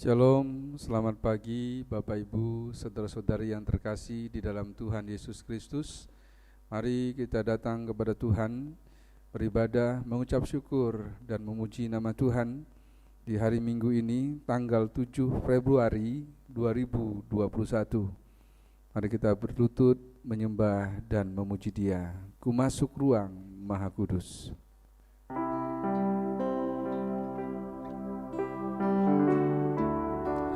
Shalom, selamat pagi Bapak Ibu, saudara-saudari yang terkasih di dalam Tuhan Yesus Kristus. Mari kita datang kepada Tuhan, beribadah, mengucap syukur dan memuji nama Tuhan di hari Minggu ini, tanggal 7 Februari 2021. Mari kita berlutut, menyembah dan memuji Dia. Ku masuk ruang Maha Kudus.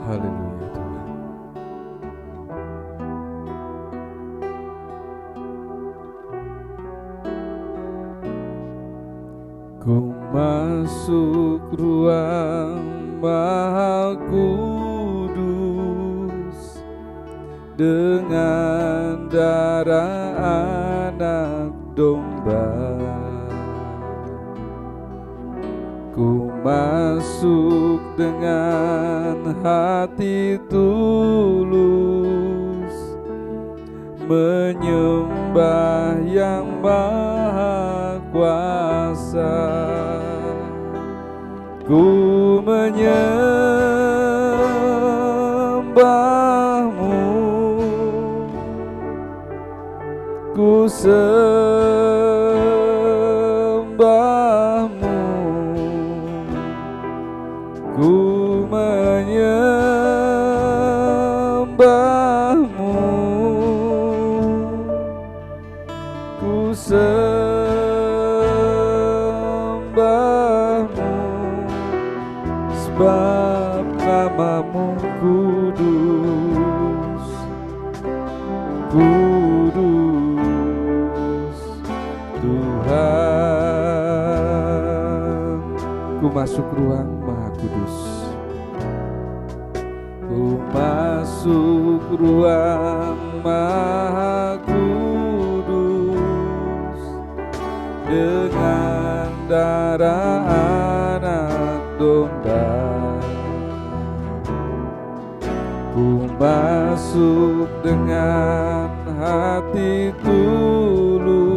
Haleluya Tuhan. Ku masuk ruang Maha Kudus dengan darah anak domba. Ku masuk dengan hati tulus, menyembah yang Maha Kuasa. Ku menyembah-Mu, ku sembah-Mu, ku menyembah-Mu, ku sembah-Mu, sebab nama-Mu kudus, kudus Tuhan. Ku masuk ruang Maha Kudus. Ku masuk ruang Maha Kudus dengan darah anak domba. Ku masuk dengan hati tulus,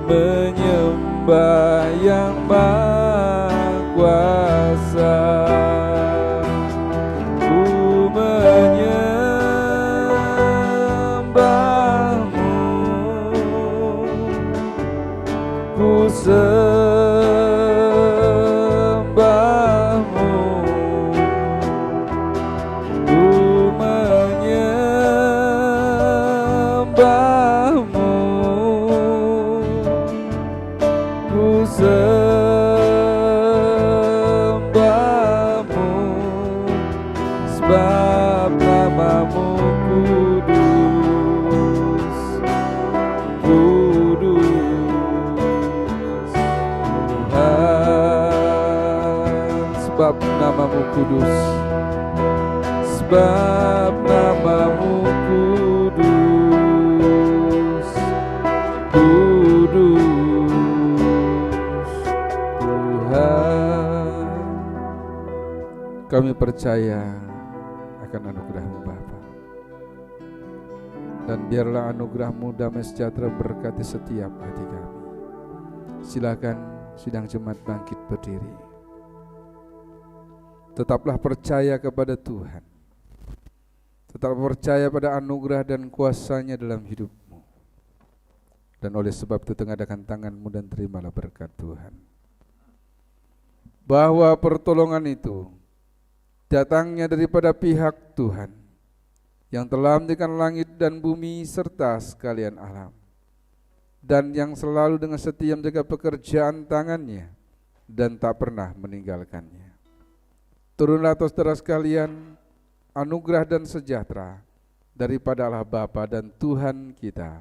menyembah yang Maha Kuasa. Ku menyembah-Mu, ku sembah-Mu, ku menyembah-Mu, ku sembah-Mu, sebab nama-Mu kudus, kudus Tuhan. Sebab nama-Mu kudus, sebab nama-Mu kudus, kudus Tuhan. Kami percaya akan anugerah-Mu Bapa, dan biarlah anugerah-Mu damai sejahtera berkati setiap hati kami. Silakan sidang jemaat bangkit berdiri. Tetaplah percaya kepada Tuhan, tetap percaya pada anugerah dan kuasa-Nya dalam hidupmu. Dan oleh sebab itu tengadahkan tanganmu dan terimalah berkat Tuhan. Bahwa pertolongan itu datangnya daripada pihak Tuhan yang telah menjadikan langit dan bumi serta sekalian alam, dan yang selalu dengan setia menjaga pekerjaan tangannya dan tak pernah meninggalkannya. Turunlah atas saudara sekalian anugerah dan sejahtera daripada Allah Bapa dan Tuhan kita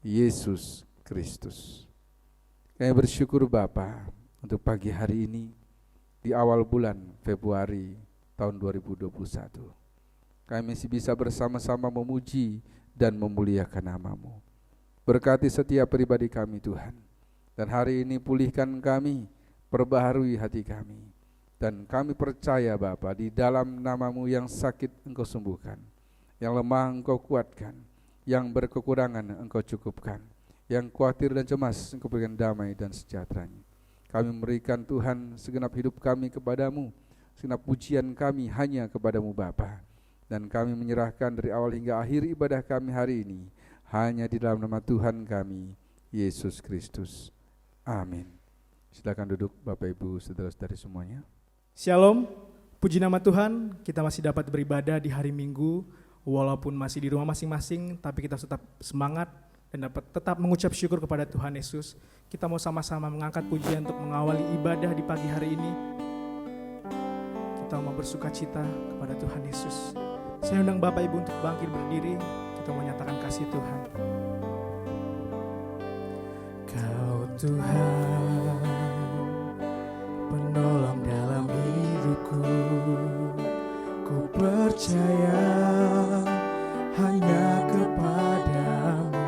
Yesus Kristus. Kami bersyukur Bapa untuk pagi hari ini di awal bulan Februari tahun 2021. Kami masih bisa bersama-sama memuji dan memuliakan nama-Mu. Berkati setiap pribadi kami Tuhan. Dan hari ini pulihkan kami, perbaharui hati kami. Dan kami percaya Bapa, di dalam nama-Mu yang sakit Engkau sembuhkan, yang lemah Engkau kuatkan, yang berkekurangan Engkau cukupkan, yang khawatir dan cemas Engkau berikan damai dan sejahteranya. Kami memberikan Tuhan segenap hidup kami kepadamu, segenap pujian kami hanya kepadamu Bapa. Dan kami menyerahkan dari awal hingga akhir ibadah kami hari ini hanya di dalam nama Tuhan kami, Yesus Kristus. Amin. Silakan duduk Bapak Ibu saudara-saudari semuanya. Shalom, puji nama Tuhan, kita masih dapat beribadah di hari Minggu, walaupun masih di rumah masing-masing, tapi kita tetap semangat dan dapat tetap mengucap syukur kepada Tuhan Yesus. Kita mau sama-sama mengangkat pujian untuk mengawali ibadah di pagi hari ini. Kita mau bersuka cita kepada Tuhan Yesus. Saya undang Bapak Ibu untuk bangkit berdiri, kita menyatakan kasih Tuhan. Kau Tuhan, penolong dalam hidupku, ku percaya hanya kepadamu.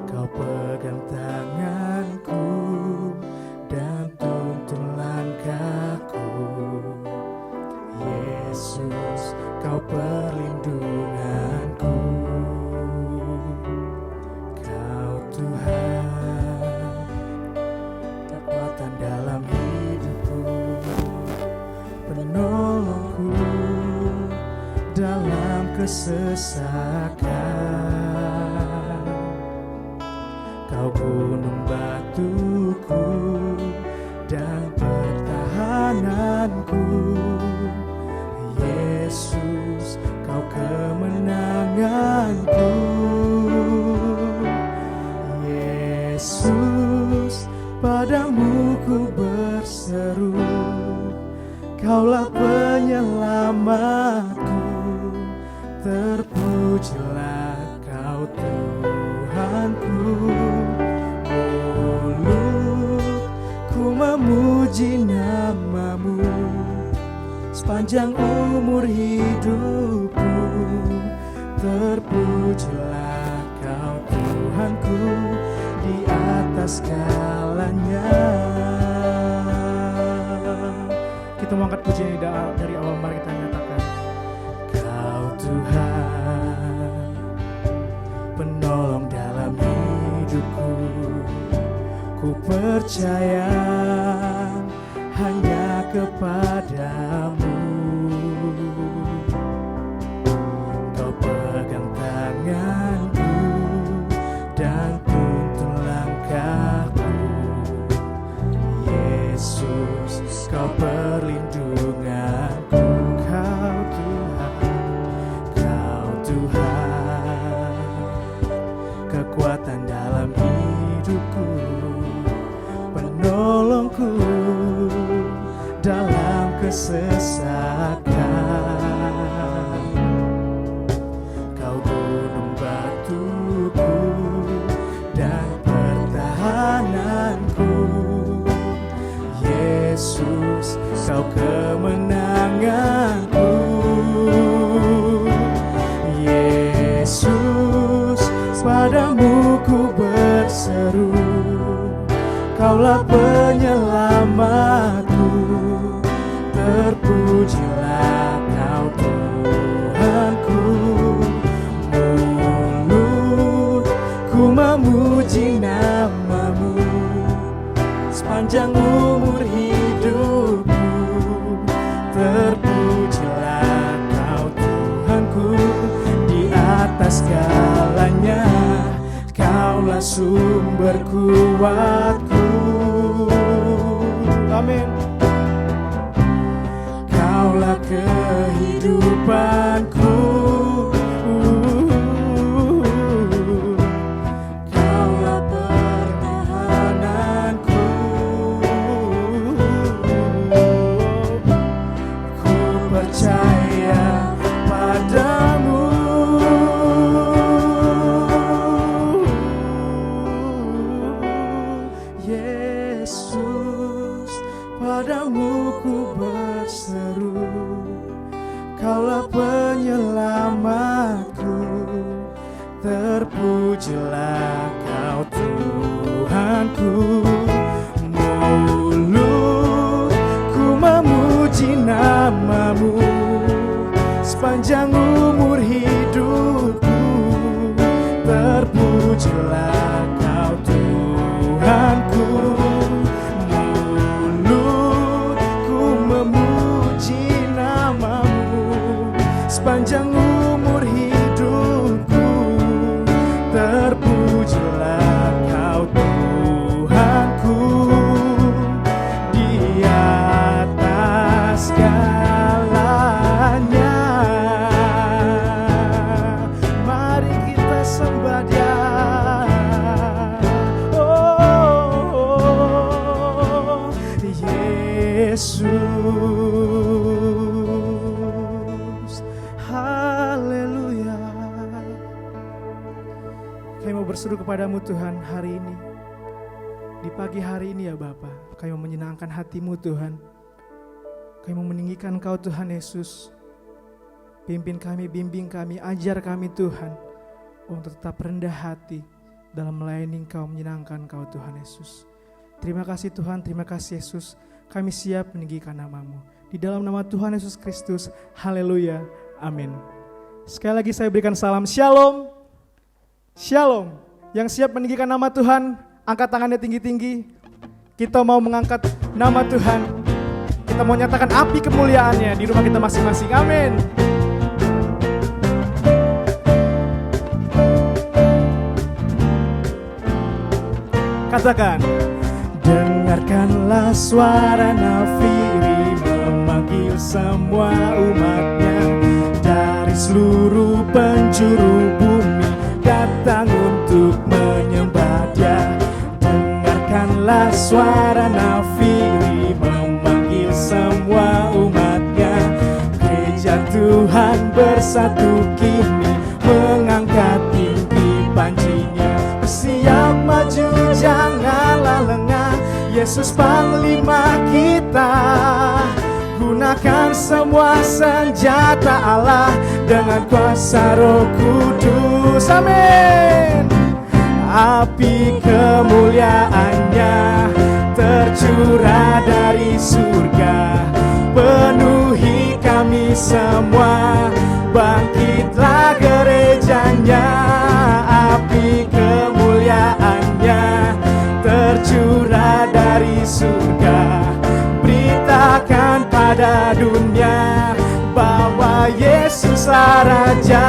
Kau pegang tanganku dan tuntun langkahku. Yesus, kau perlindunganku. Kau Tuhan, kekuatan dalam hidupku, penolongku dalam kesesakan. Kau gunung batuku dan pertahananku. Yesus, kau kemenanganku. Yesus, padamu ku berseru, Kaulah penyelamatku. Terpujilah Kau Tuhanku. Mulutku memuji namamu sepanjang umur hidupku. Terpujilah Kau Tuhanku di atas segalanya. Kita mengangkat pujian dari awal, mari kita nyatakan. Kau Tuhan, penolong dalam hidupku, ku percaya hanya kepadamu. Kau pegang tanganku dan tuntun langkahku. Yesus, kau perlindunganku. Kau Tuhan, kekuatan dalam hidupku, penolongku dalam kesesakan. Kau gunung batuku dan pertahananku. Yesus, kau kemenanganku. Yesus, padamu ku berseru, Kaulah penyelamatku. Terpujilah Kau Tuhanku. Mulutku memuji namamu sepanjang umur hidupku. Terpujilah Kau Tuhanku di atas segalanya. Kaulah sumber kuatku. Amin. Kaulah kehidupanku. Kaulah pertahananku. Ku percaya padamu. Yesus, padamu ku berseru, Kaulah penyelamatku. Terpujilah Kau Tuhanku. Mulutku memuji namamu sepanjang umur hidupku. Terpujilah Kau Tuhanku. Mulutku Yesus. Haleluya. Kami mau berseru kepadamu Tuhan hari ini. Di pagi hari ini ya Bapa, kami mau menyenangkan hatimu Tuhan. Kami mau meninggikan Engkau Tuhan Yesus. Pimpin kami, bimbing kami, ajar kami Tuhan, untuk tetap rendah hati dalam melayani Engkau, menyenangkan Engkau Tuhan Yesus. Terima kasih Tuhan, terima kasih Yesus. Kami siap meninggikan nama-Mu. Di dalam nama Tuhan Yesus Kristus, haleluya, amin. Sekali lagi saya berikan salam shalom. Shalom. Yang siap meninggikan nama Tuhan, angkat tangannya tinggi-tinggi. Kita mau mengangkat nama Tuhan. Kita mau nyatakan api kemuliaannya di rumah kita masing-masing. Amin. Katakan, dengarkanlah suara nafiri memanggil semua umatnya dari seluruh penjuru bumi datang untuk menyembah Dia. Dengarkanlah suara nafiri memanggil semua umatnya. Gereja Tuhan bersatu kini mengangkat tinggi panjinya. Bersiap maju janganlah lengah, Yesus Panglima kita. Gunakan semua senjata Allah dengan kuasa Roh Kudus. Amin. Api kemuliaannya tercurah dari surga, penuhi kami semua. Bangkitlah gerejanya. Api kemuliaannya tercurah dari surga, beritakan pada dunia bahwa Yesuslah Raja,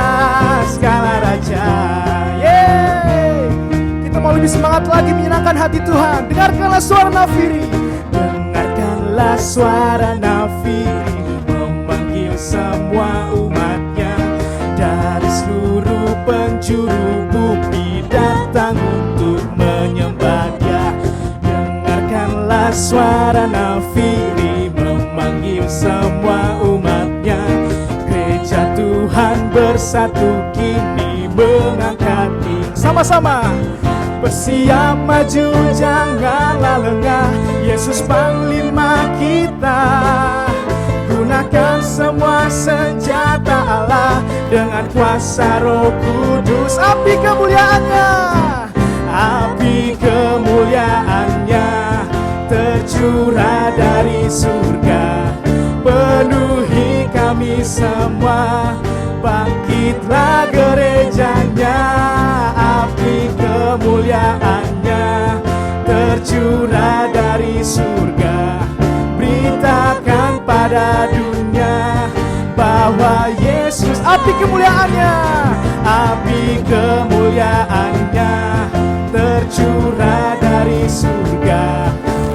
segala Raja. Yeay. Kita mau lebih semangat lagi menyenangkan hati Tuhan. Dengarkanlah suara nafiri. Dengarkanlah suara nafiri memanggil semua umatnya dari seluruh penjuru bumi datang untuk menyembah Dia. Dengarkanlah suara nafiri memanggil semua umatnya. Gereja Tuhan bersatu kini mengangkat tinggi. Sama-sama. Bersiap maju janganlah lengah, Yesus Panglima kita. Gunakan semua senjata Allah dengan kuasa Roh Kudus. Api kemuliaannya, api kemuliaannya tercurah dari surga, penuhi kami semua. Bangkitlah gerejanya. Api kemuliaannya tercurah dari surga, beritakan pada dunia bahwa Yesus. Api kemuliaannya, api kemuliaannya tercurah dari surga,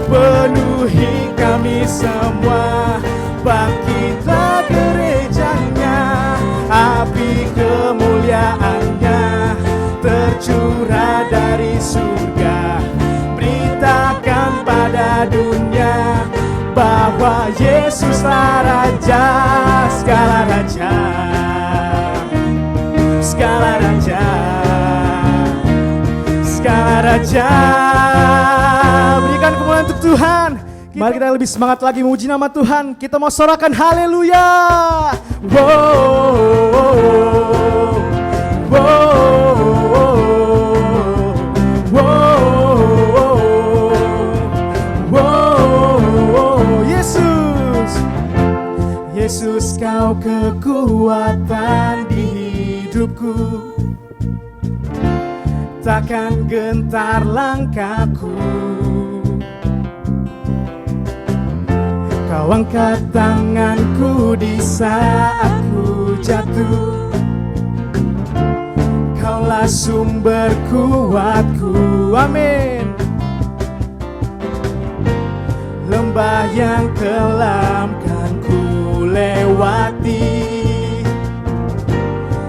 penuhi kami semua. Bangkitlah gerejanya. Api kemuliaannya tercurah dari surga, beritakan pada dunia bahwa Yesuslah Raja, segala Raja, segala Raja, segala Raja. Berikan kemuliaan untuk Tuhan. Mari kita lebih semangat lagi memuji nama Tuhan. Kita mau sorakan haleluya. Wow, wow. Yesus, Yesus Kau kekuatan di hidupku, takkan gentar langkahku. Kau angkat tanganku di saat ku jatuh. Kaulah sumber kuatku, amin. Lembah yang kelam kan ku lewati,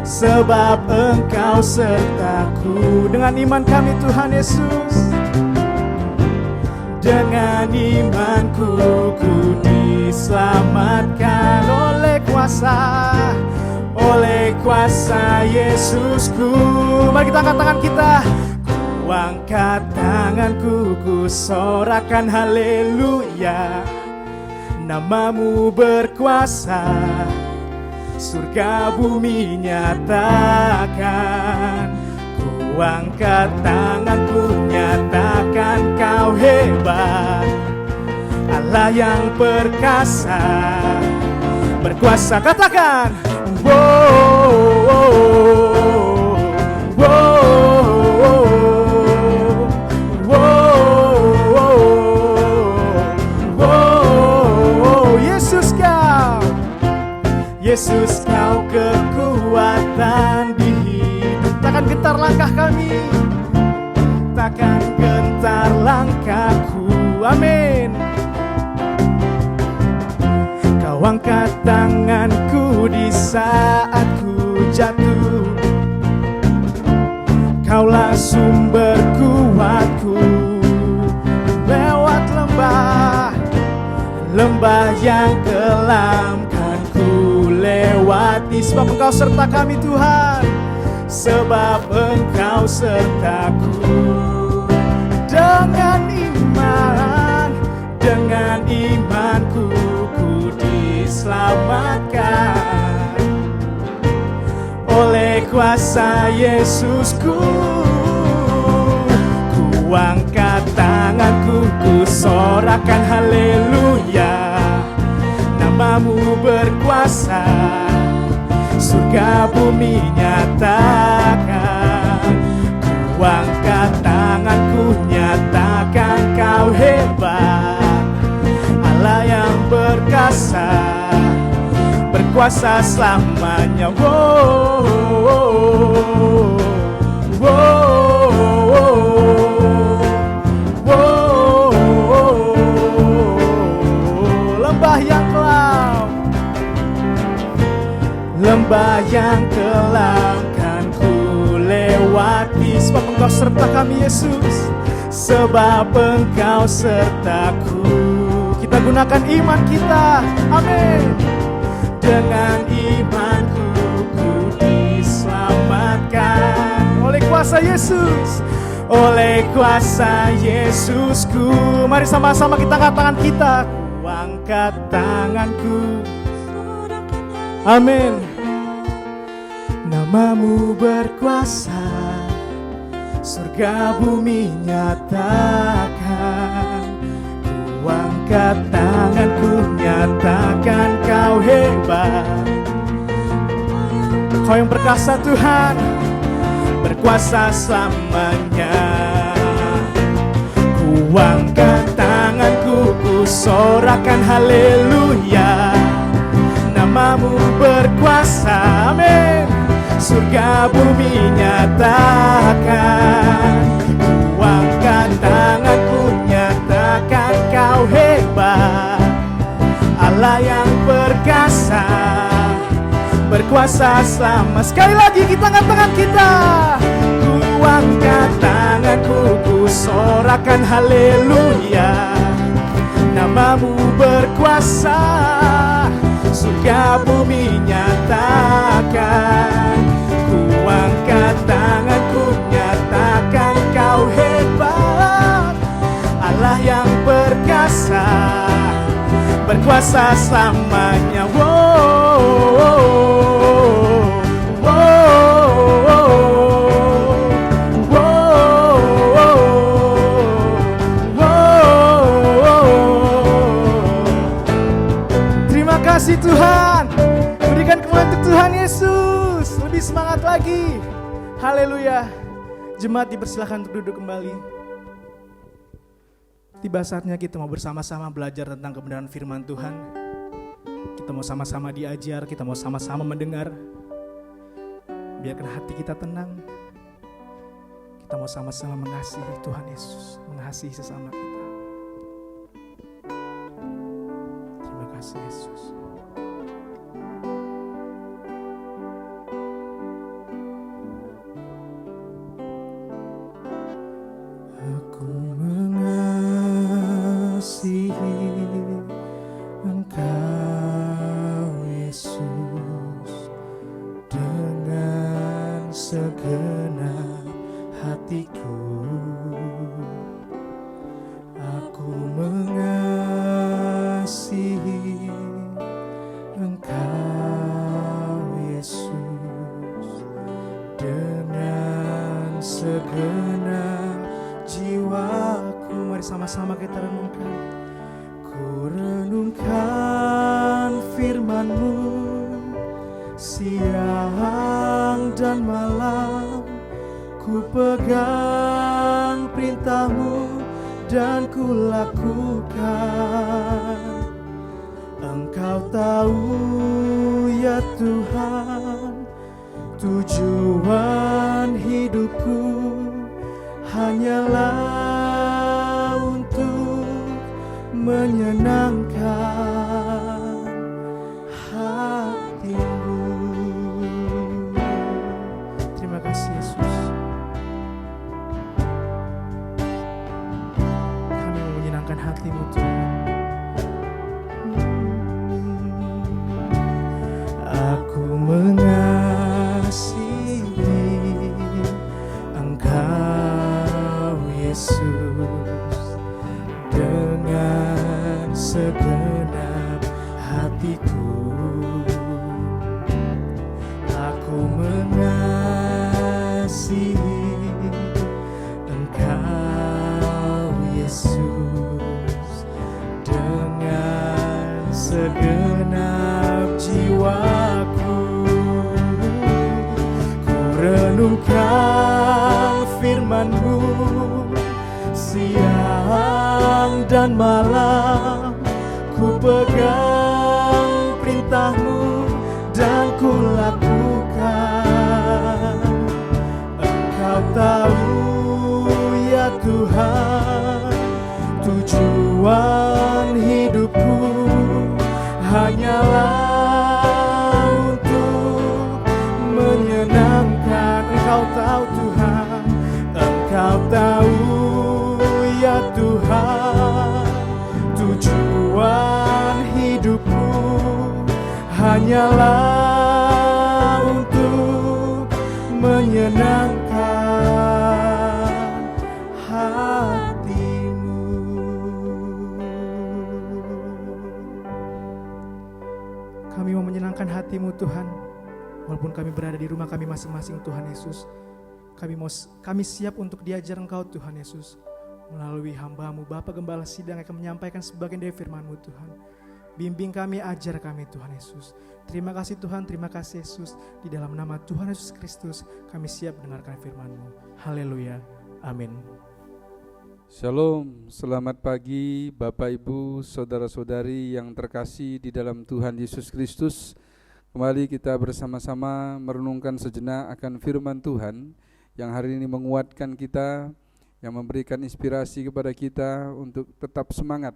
sebab Engkau sertaku. Dengan iman kami Tuhan Yesus, dengan imanku ku berkuasa. Oleh kuasa Yesusku. Mari kita angkat tangan kita. Ku angkat tanganku, ku sorakan haleluya. Namamu berkuasa, surga bumi nyatakan. Ku angkat tanganku, nyatakan kau hebat, Allah yang perkasa, berkuasa. Katakan, wow, Yesus kau kekuatan di hidup. Takkan gentar langkah kami, takkan gentar langkahku. Amin. Kau angkat tanganku di saat ku jatuh. Kaulah sumber kuatku. Lewat lembah yang kelam kan ku lewati. Sebab Engkau serta kami Tuhan, sebab Engkau sertaku. Dengan imanku ku diselamatkan. Oleh kuasa Yesusku, ku angkat tanganku, ku sorakan haleluya. Namamu berkuasa, surga bumi nyatakan. Ku angkat tanganku, nyatakan kau hebat, Allah yang perkasa, berkuasa selamanya. Lembah yang kelam kan ku lewati. Sebab Engkau serta kami Yesus, sebab Engkau sertaku. Kita gunakan iman kita, amin. Dengan imanku ku diselamatkan. Oleh kuasa Yesus, oleh kuasa Yesusku. Mari sama-sama kita angkat tangan kita. Ku angkat tanganku, amin. Namamu berkuasa, surga bumi nyatakan. Ku angkat tanganku, nyatakan kau hebat, Kau yang perkasa Tuhan, berkuasa selamanya. Ku angkat tanganku, ku sorakan haleluya. Namamu berkuasa, amin. Surga bumi nyatakan. Ku angkat tanganku, nyatakan kau hebat, Allah yang perkasa, berkuasa selama. Sekali lagi kita angkat tangan kita. Ku angkat tanganku, ku sorakan haleluya. Namamu berkuasa, surga bumi nyatakan. Ku angkat tanganku, nyatakan kau hebat, Allah yang perkasa, berkuasa selamanya. Terima kasih Tuhan. Berikan kemuliaan untuk Tuhan Yesus. Lebih semangat lagi. Haleluya. Jemaat dipersilakan untuk duduk kembali. Tiba saatnya kita mau bersama-sama belajar tentang kebenaran firman Tuhan. Kita mau sama-sama diajar, kita mau sama-sama mendengar. Biarkan hati kita tenang. Kita mau sama-sama mengasihi Tuhan Yesus, mengasihi sesama kita. Terima kasih Yesus. Aku mengasihi Engkau Yesus. segenap hatiku. Aku mengasihi Engkau Yesus dengan segenap jiwaku. Mari sama-sama kita renungkan. Ku renungkan firman-Mu siang dan malam, ku pegang perintah-Mu dan ku lakukan. Engkau tahu ya Tuhan, tujuan hidupku hanyalah untuk menyenangkan hati-Mu. Terima kasih Yesus. Kami mau menyenangkan hati-Mu Tuhan. Aku mengasihi Engkau Yesus dengan segenap hatiku. Aku mengasihi Engkau Yesus dengan segenap jiwaku. Ku renungkan firman-Mu siang dan malam, ku pegang perintah-Mu dan ku lakukan. Engkau tahu ya Tuhan, tujuan hidupku hanyalah untuk menyenangkan. Engkau tahu Tuhan, Engkau tahu ya Tuhan, tujuan hidupku hanyalah untuk menyenangkan hati-Mu. Kami mau menyenangkan hati-Mu Tuhan, walaupun kami berada di rumah kami masing-masing Tuhan Yesus. Kami siap untuk diajar Engkau Tuhan Yesus, melalui hamba-Mu Bapa Gembala Sidang yang akan menyampaikan sebagian dari firman-Mu Tuhan. Bimbing kami, ajar kami Tuhan Yesus. Terima kasih Tuhan, terima kasih Yesus. Di dalam nama Tuhan Yesus Kristus kami siap mendengarkan firman-Mu. Haleluya, amin. Shalom, selamat pagi Bapak Ibu, Saudara-saudari yang terkasih di dalam Tuhan Yesus Kristus. Kembali kita bersama-sama merenungkan sejenak akan firman Tuhan yang hari ini menguatkan kita, yang memberikan inspirasi kepada kita untuk tetap semangat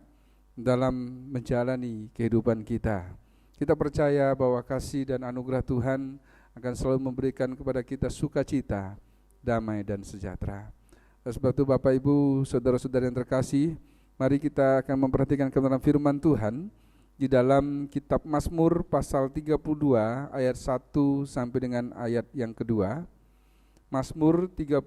dalam menjalani kehidupan kita. Kita percaya bahwa kasih dan anugerah Tuhan akan selalu memberikan kepada kita sukacita, damai dan sejahtera. Sebab itu Bapak Ibu, Saudara-saudara yang terkasih, mari kita akan memperhatikan kebenaran firman Tuhan di dalam kitab Mazmur pasal 32 ayat 1 sampai dengan ayat yang kedua. Mazmur 32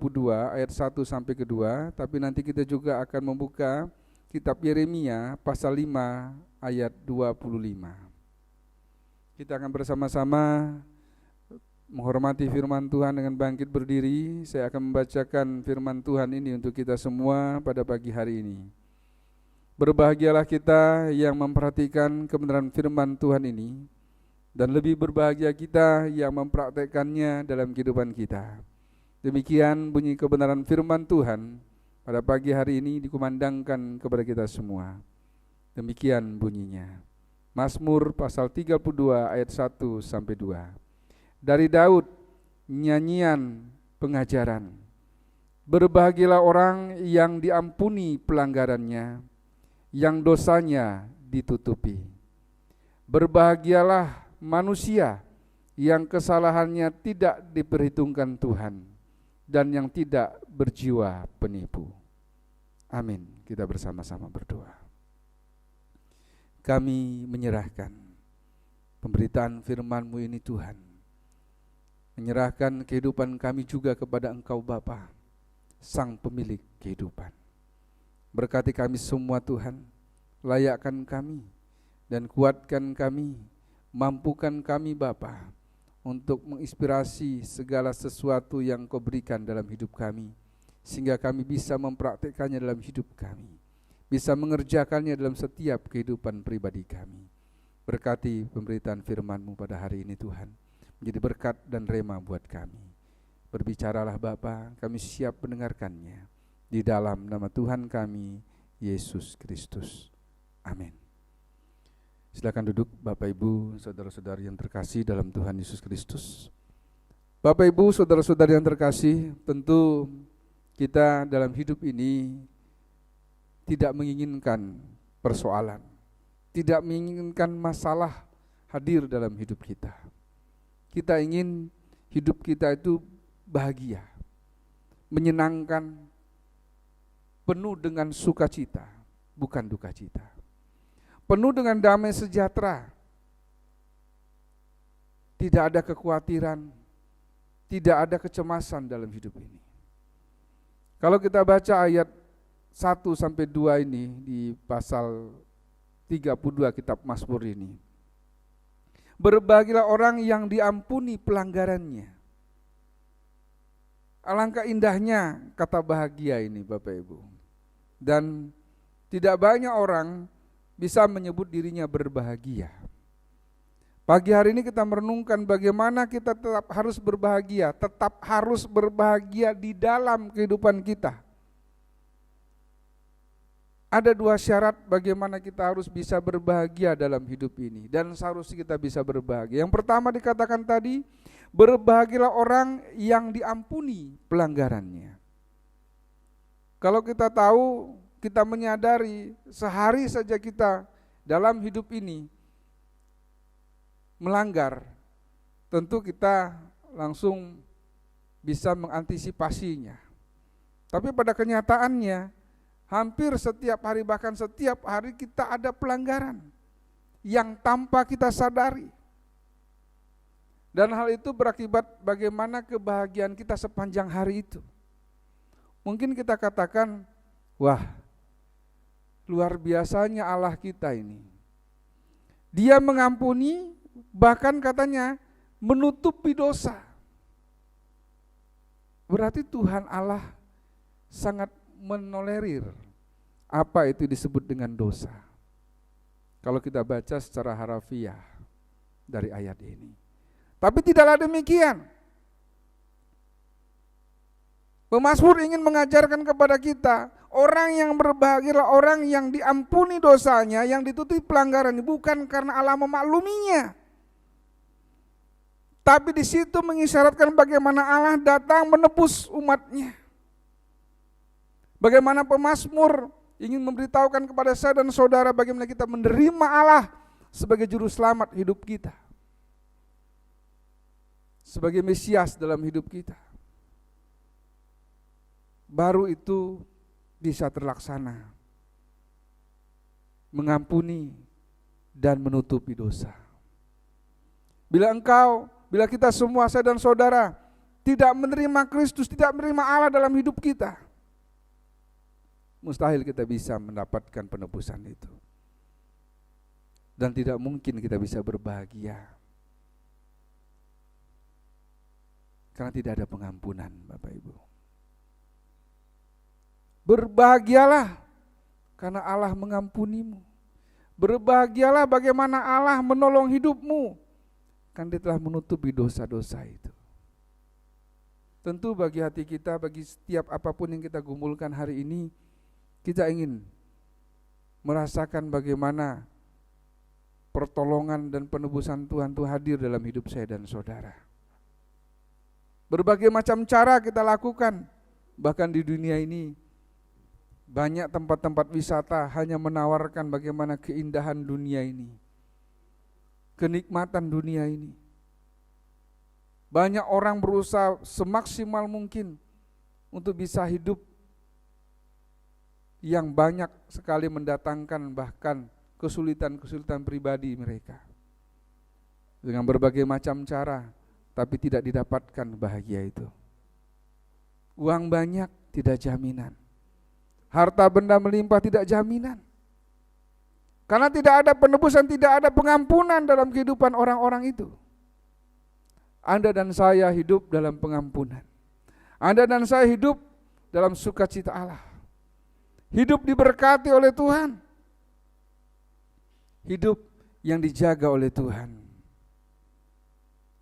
ayat 1 sampai kedua, tapi nanti kita juga akan membuka kitab Yeremia pasal 5 ayat 25. Kita akan bersama-sama menghormati firman Tuhan dengan bangkit berdiri. Saya akan membacakan firman Tuhan ini untuk kita semua pada pagi hari ini. Berbahagialah kita yang memperhatikan kebenaran firman Tuhan ini, dan lebih berbahagia kita yang mempraktekkannya dalam kehidupan kita. Demikian bunyi kebenaran firman Tuhan pada pagi hari ini dikumandangkan kepada kita semua. Demikian bunyinya. Mazmur pasal 32 ayat 1 sampai 2. Dari Daud, nyanyian pengajaran. Berbahagialah orang yang diampuni pelanggarannya, yang dosanya ditutupi. Berbahagialah manusia yang kesalahannya tidak diperhitungkan Tuhan, dan yang tidak berjiwa penipu. Amin. Kita bersama-sama berdoa. Kami menyerahkan pemberitaan firman-Mu ini Tuhan menyerahkan kehidupan kami juga kepada Engkau Bapa, Sang Pemilik kehidupan. Berkati kami semua Tuhan, layakkan kami dan kuatkan kami, mampukan kami Bapa untuk menginspirasi segala sesuatu yang Kau berikan dalam hidup kami, sehingga kami bisa mempraktikkannya dalam hidup kami, bisa mengerjakannya dalam setiap kehidupan pribadi kami. Berkati pemberitaan firman-Mu pada hari ini Tuhan, menjadi berkat dan rema buat kami. Berbicaralah Bapa, kami siap mendengarkannya, di dalam nama Tuhan kami, Yesus Kristus. Amin. Silakan duduk Bapak Ibu, saudara-saudari yang terkasih dalam Tuhan Yesus Kristus. Bapak Ibu, saudara-saudari yang terkasih, tentu kita dalam hidup ini tidak menginginkan persoalan, tidak menginginkan masalah hadir dalam hidup kita. Kita ingin hidup kita itu bahagia, menyenangkan, penuh dengan sukacita, bukan duka cita. Penuh dengan damai sejahtera, tidak ada kekhawatiran, tidak ada kecemasan dalam hidup ini. Kalau kita baca ayat 1-2 ini di pasal 32 kitab Mazmur ini, berbahagialah orang yang diampuni pelanggarannya. Alangkah indahnya kata bahagia ini Bapak Ibu. Dan tidak banyak orang bisa menyebut dirinya berbahagia. Pagi hari ini kita merenungkan bagaimana kita tetap harus berbahagia di dalam kehidupan kita. Ada 2 syarat bagaimana kita harus bisa berbahagia dalam hidup ini, dan seharusnya kita bisa berbahagia. Yang pertama dikatakan tadi, berbahagialah orang yang diampuni pelanggarannya. Kalau kita tahu, kita menyadari sehari saja kita dalam hidup ini melanggar, tentu kita langsung bisa mengantisipasinya. Tapi pada kenyataannya, hampir setiap hari, bahkan setiap hari kita ada pelanggaran yang tanpa kita sadari. Dan hal itu berakibat bagaimana kebahagiaan kita sepanjang hari itu. Mungkin kita katakan, wah, luar biasanya Allah kita ini. Dia mengampuni, bahkan katanya menutupi dosa. Berarti Tuhan Allah sangat menolerir apa itu disebut dengan dosa. Kalau kita baca secara harafiah dari ayat ini. Tapi tidaklah demikian. Pemazmur ingin mengajarkan kepada kita, orang yang berbahagia adalah orang yang diampuni dosanya, yang ditutupi pelanggarannya, bukan karena Allah memakluminya. Tapi di situ mengisyaratkan bagaimana Allah datang menebus umatnya. Bagaimana pemazmur ingin memberitahukan kepada saya dan saudara bagaimana kita menerima Allah sebagai juru selamat hidup kita, sebagai Mesias dalam hidup kita. Baru itu bisa terlaksana, mengampuni dan menutupi dosa. Bila kita semua, saya dan saudara, tidak menerima Kristus, tidak menerima Allah dalam hidup kita, mustahil kita bisa mendapatkan penebusan itu. Dan tidak mungkin kita bisa berbahagia, karena tidak ada pengampunan, Bapak Ibu. Berbahagialah karena Allah mengampunimu. Berbahagialah bagaimana Allah menolong hidupmu, kan Dia telah menutupi dosa-dosa itu. Tentu bagi hati kita, bagi setiap apapun yang kita gumulkan hari ini, kita ingin merasakan bagaimana pertolongan dan penebusan Tuhan itu hadir dalam hidup saya dan saudara. Berbagai macam cara kita lakukan, bahkan di dunia ini banyak tempat-tempat wisata hanya menawarkan bagaimana keindahan dunia ini, kenikmatan dunia ini. Banyak orang berusaha semaksimal mungkin untuk bisa hidup yang banyak sekali mendatangkan bahkan kesulitan-kesulitan pribadi mereka. Dengan berbagai macam cara tapi tidak didapatkan bahagia itu. Uang banyak tidak jaminan. Harta benda melimpah tidak jaminan. Karena tidak ada penebusan, tidak ada pengampunan dalam kehidupan orang-orang itu. Anda dan saya hidup dalam pengampunan. Anda dan saya hidup dalam sukacita Allah. Hidup diberkati oleh Tuhan. Hidup yang dijaga oleh Tuhan.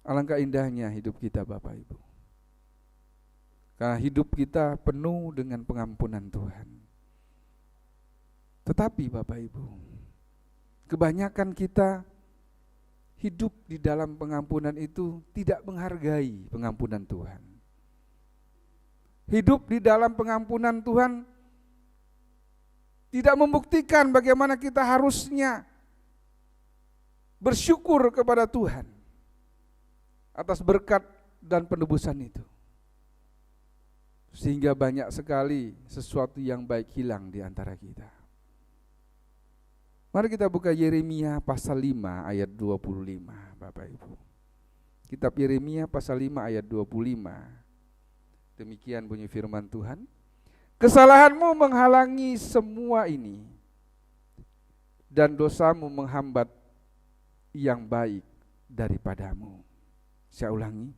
Alangkah indahnya hidup kita Bapak Ibu. Karena hidup kita penuh dengan pengampunan Tuhan. Tetapi Bapak Ibu, kebanyakan kita hidup di dalam pengampunan itu tidak menghargai pengampunan Tuhan. Hidup di dalam pengampunan Tuhan tidak membuktikan bagaimana kita harusnya bersyukur kepada Tuhan atas berkat dan penebusan itu. Sehingga banyak sekali sesuatu yang baik hilang di antara kita. Mari kita buka Yeremia pasal 5 ayat 25, Bapak Ibu. Kitab Yeremia pasal 5 ayat 25. Demikian bunyi firman Tuhan. Kesalahanmu menghalangi semua ini, dan dosamu menghambat yang baik daripadamu. Saya ulangi.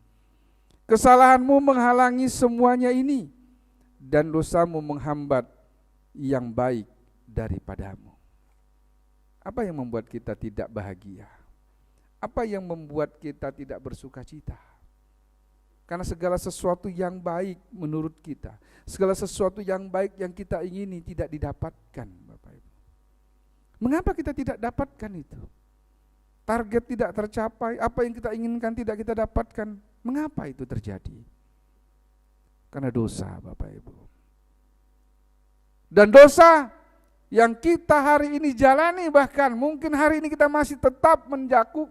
Kesalahanmu menghalangi semuanya ini, dan dosamu menghambat yang baik daripadamu. Apa yang membuat kita tidak bahagia? Apa yang membuat kita tidak bersuka cita? Karena segala sesuatu yang baik menurut kita, segala sesuatu yang baik yang kita ingini tidak didapatkan, Bapak Ibu. Mengapa kita tidak dapatkan itu? Target tidak tercapai, apa yang kita inginkan tidak kita dapatkan. Mengapa itu terjadi? Karena dosa, Bapak Ibu. Dan dosa yang kita hari ini jalani, bahkan mungkin hari ini kita masih tetap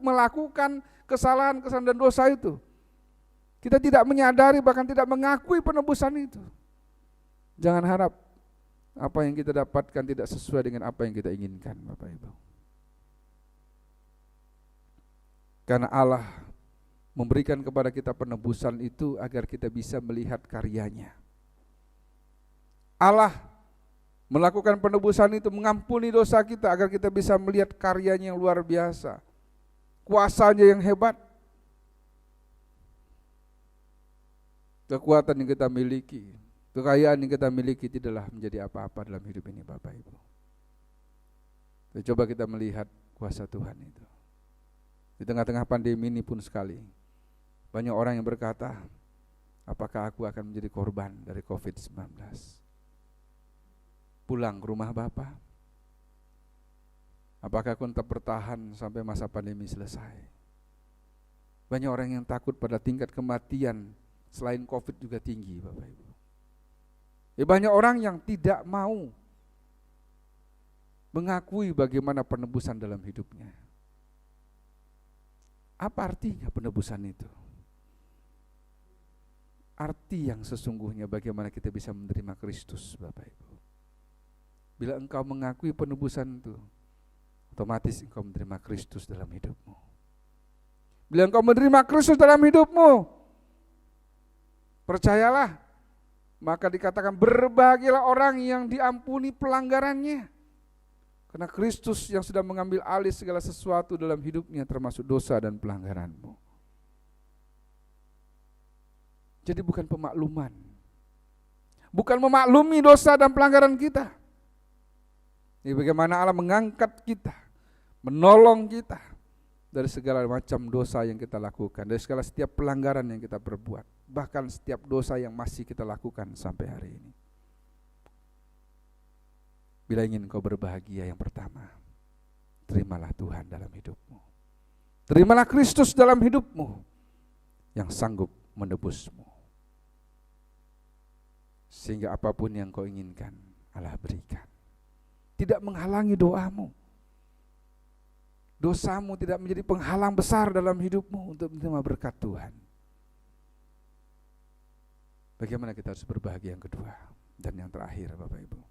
melakukan kesalahan-kesalahan dan dosa itu. Kita tidak menyadari, bahkan tidak mengakui penebusan itu. Jangan harap apa yang kita dapatkan tidak sesuai dengan apa yang kita inginkan, Bapak Ibu. Karena Allah memberikan kepada kita penebusan itu agar kita bisa melihat karyanya. Allah melakukan penebusan itu, mengampuni dosa kita agar kita bisa melihat karyanya yang luar biasa, kuasanya yang hebat. Kekuatan yang kita miliki, kekayaan yang kita miliki tidaklah menjadi apa-apa dalam hidup ini, Bapak Ibu. Coba kita melihat kuasa Tuhan itu. Di tengah-tengah pandemi ini pun sekali, banyak orang yang berkata, apakah aku akan menjadi korban dari COVID-19? Pulang ke rumah Bapa. Apakah aku tetap bertahan sampai masa pandemi selesai? Banyak orang yang takut pada tingkat kematian selain COVID juga tinggi, Bapak Ibu. Banyak orang yang tidak mau mengakui bagaimana penebusan dalam hidupnya. Apa artinya penebusan itu? Arti yang sesungguhnya bagaimana kita bisa menerima Kristus, Bapak Ibu. Bila engkau mengakui penebusan itu, otomatis engkau menerima Kristus dalam hidupmu. Bila engkau menerima Kristus dalam hidupmu, percayalah, maka dikatakan berbahagialah orang yang diampuni pelanggarannya. Karena Kristus yang sudah mengambil alih segala sesuatu dalam hidupnya, termasuk dosa dan pelanggaranmu. Jadi bukan pemakluman, bukan memaklumi dosa dan pelanggaran kita. Ini bagaimana Allah mengangkat kita, menolong kita dari segala macam dosa yang kita lakukan, dari segala setiap pelanggaran yang kita perbuat, bahkan setiap dosa yang masih kita lakukan sampai hari ini. Bila ingin kau berbahagia, yang pertama, terimalah Tuhan dalam hidupmu. Terimalah Kristus dalam hidupmu yang sanggup menebusmu. Sehingga apapun yang kau inginkan, Allah berikan. Tidak menghalangi doamu. Dosamu tidak menjadi penghalang besar dalam hidupmu untuk menerima berkat Tuhan. Bagaimana kita harus berbahagia yang kedua dan yang terakhir, Bapak Ibu.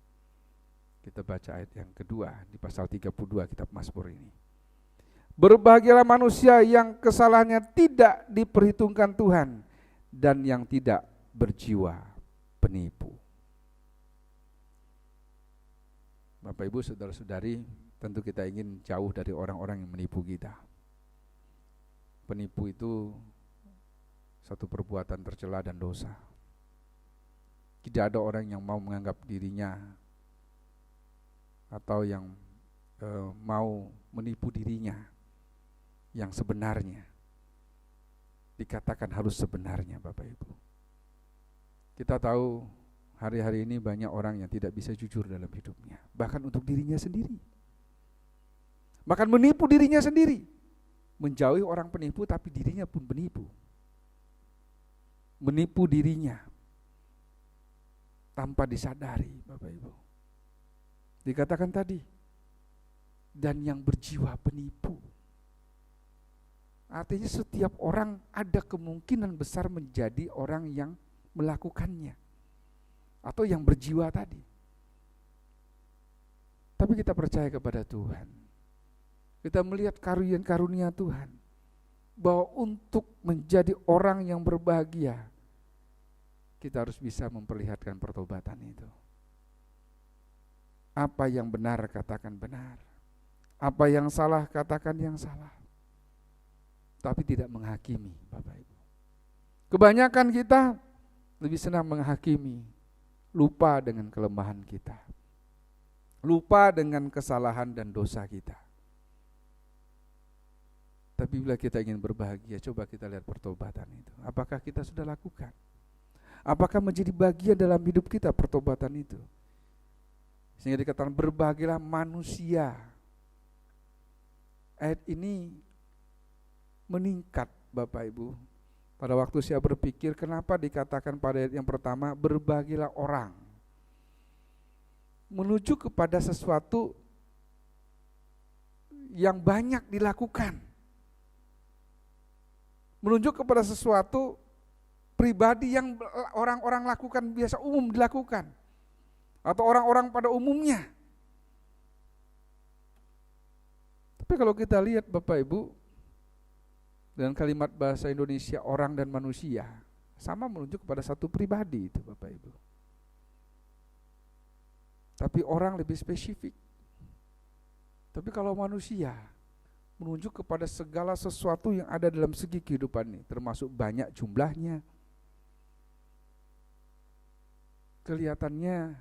Kita baca ayat yang kedua di pasal 32 kitab Mazmur ini. Berbahagialah manusia yang kesalahannya tidak diperhitungkan Tuhan dan yang tidak berjiwa penipu. Bapak Ibu, saudara-saudari, tentu kita ingin jauh dari orang-orang yang menipu kita. Penipu itu satu perbuatan tercela dan dosa. Tidak ada orang yang mau menganggap dirinya atau yang mau menipu dirinya yang sebenarnya. Dikatakan harus sebenarnya, Bapak Ibu. Kita tahu hari-hari ini banyak orang yang tidak bisa jujur dalam hidupnya, bahkan untuk dirinya sendiri. Bahkan menipu dirinya sendiri. Menjauhi orang penipu tapi dirinya pun penipu. Menipu dirinya tanpa disadari, Bapak Ibu. Dikatakan tadi, dan yang berjiwa penipu. Artinya setiap orang ada kemungkinan besar menjadi orang yang melakukannya, atau yang berjiwa tadi. Tapi kita percaya kepada Tuhan. Kita melihat karunia Tuhan, bahwa untuk menjadi orang yang berbahagia, kita harus bisa memperlihatkan pertobatan itu. Apa yang benar katakan benar, apa yang salah katakan yang salah, tapi tidak menghakimi, Bapak Ibu. Kebanyakan kita lebih senang menghakimi, lupa dengan kelemahan kita, lupa dengan kesalahan dan dosa kita. Tapi bila kita ingin berbahagia, coba kita lihat pertobatan itu. Apakah kita sudah lakukan? Apakah menjadi bagian dalam hidup kita pertobatan itu? Sehingga dikatakan berbahagialah manusia. Ayat ini meningkat, Bapak Ibu. Pada waktu saya berpikir, kenapa dikatakan pada ayat yang pertama berbahagialah orang? Menuju kepada sesuatu yang banyak dilakukan. Menunjuk kepada sesuatu pribadi yang orang-orang lakukan, biasa umum dilakukan, atau orang-orang pada umumnya. Tapi kalau kita lihat, Bapak Ibu, dengan kalimat bahasa Indonesia orang dan manusia, sama menunjuk kepada satu pribadi itu, Bapak Ibu. Tapi orang lebih spesifik. Tapi kalau manusia menunjuk kepada segala sesuatu yang ada dalam segi kehidupan ini, termasuk banyak jumlahnya. Kelihatannya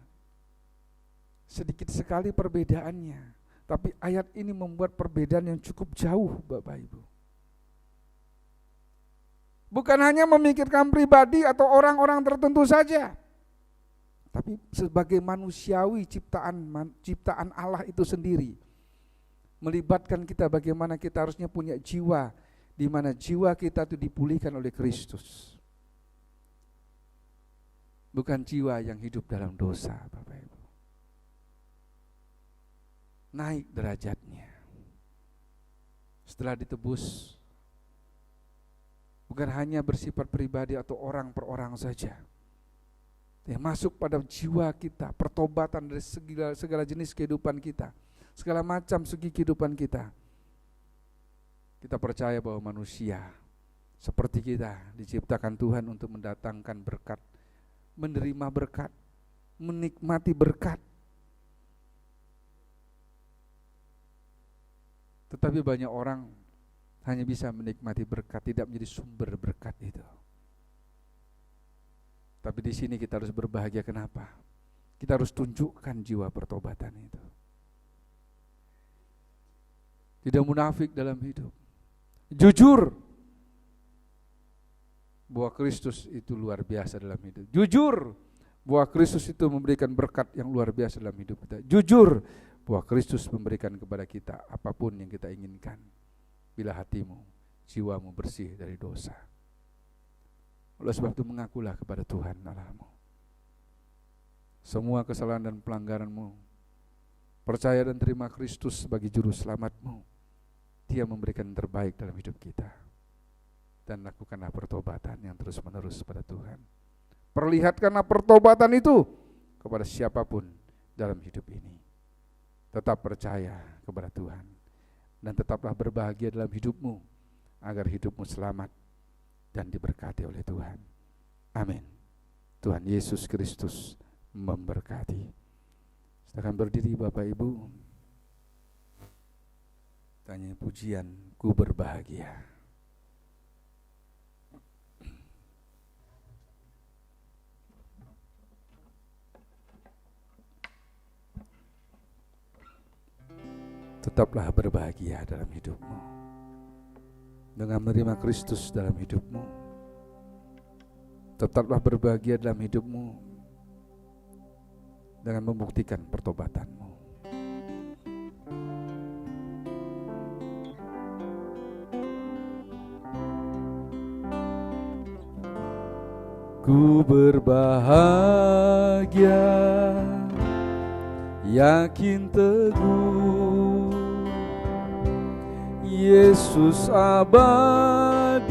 sedikit sekali perbedaannya, tapi ayat ini membuat perbedaan yang cukup jauh, Bapak Ibu. Bukan hanya memikirkan pribadi atau orang-orang tertentu saja, tapi sebagai manusiawi ciptaan Allah itu sendiri. Melibatkan kita bagaimana kita harusnya punya jiwa, di mana jiwa kita itu dipulihkan oleh Kristus. Bukan jiwa yang hidup dalam dosa, Bapak Ibu. Naik derajatnya. Setelah ditebus, bukan hanya bersifat pribadi atau orang per orang saja. Yang masuk pada jiwa kita, pertobatan dari segala jenis kehidupan kita. Segala macam segi kehidupan kita. Kita percaya bahwa manusia seperti kita diciptakan Tuhan untuk mendatangkan berkat, menerima berkat, menikmati berkat. Tetapi banyak orang hanya bisa menikmati berkat, tidak menjadi sumber berkat itu. Tapi di sini kita harus berbahagia. Kenapa? Kita harus tunjukkan jiwa pertobatan itu. Tidak munafik dalam hidup. Jujur bahwa Kristus itu luar biasa dalam hidup. Jujur bahwa Kristus itu memberikan berkat yang luar biasa dalam hidup kita. Jujur bahwa Kristus memberikan kepada kita apapun yang kita inginkan, bila hatimu, jiwamu bersih dari dosa. Oleh sebab itu mengakulah kepada Tuhan Allahmu semua kesalahan dan pelanggaranmu. Percaya dan terima Kristus sebagai juru selamatmu. Dia memberikan yang terbaik dalam hidup kita. Dan lakukanlah pertobatan yang terus menerus pada Tuhan. Perlihatkanlah pertobatan itu kepada siapapun dalam hidup ini. Tetap percaya kepada Tuhan. dan tetaplah berbahagia dalam hidupmu, agar hidupmu selamat dan diberkati oleh Tuhan. Amin. Tuhan Yesus Kristus memberkati. Silakan berdiri Bapak Ibu. Tanya pujian, ku berbahagia. Tetaplah berbahagia dalam hidupmu dengan menerima Kristus dalam hidupmu. Tetaplah berbahagia dalam hidupmu dengan membuktikan pertobatanmu. Ku berbahagia, yakin teguh, Yesus abadi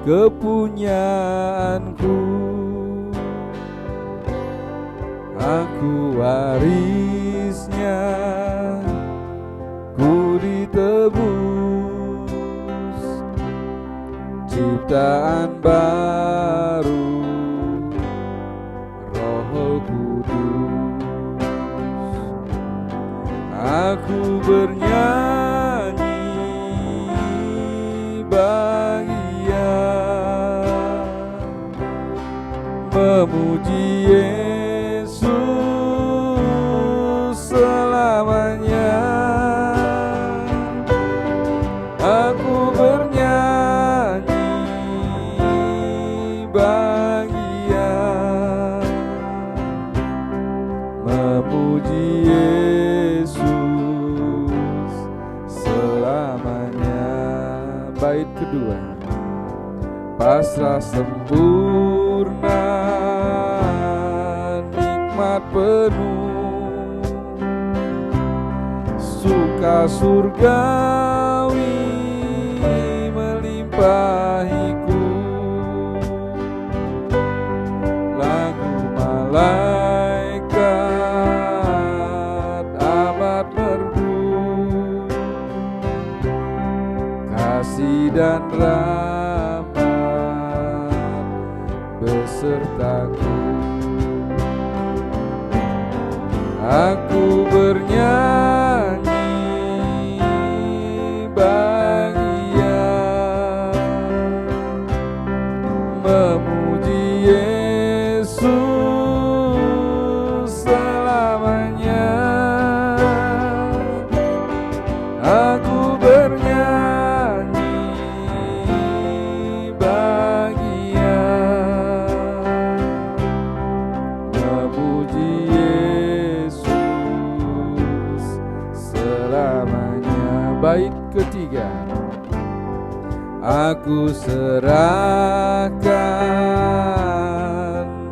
kepunyaanku. Aku warisnya, ku ditebus, ciptaan baru, Roh Kudus. Aku bernyanyi bahagia, memuji Yesus selamanya. Aku bernyanyi bahagia, memuji Yesus selamanya. Bait kedua, pasrah sempurna, nikmat penuh, suka surgawi melimpahiku. Lagu malaikat amat merdu, kasih dan rahmat besertaku. Aku bernyanyi bahagia, memuji Yesus selamanya. Aku bernyanyi bahagia, memuji Yesus selamanya. Bait ketiga, aku serahkan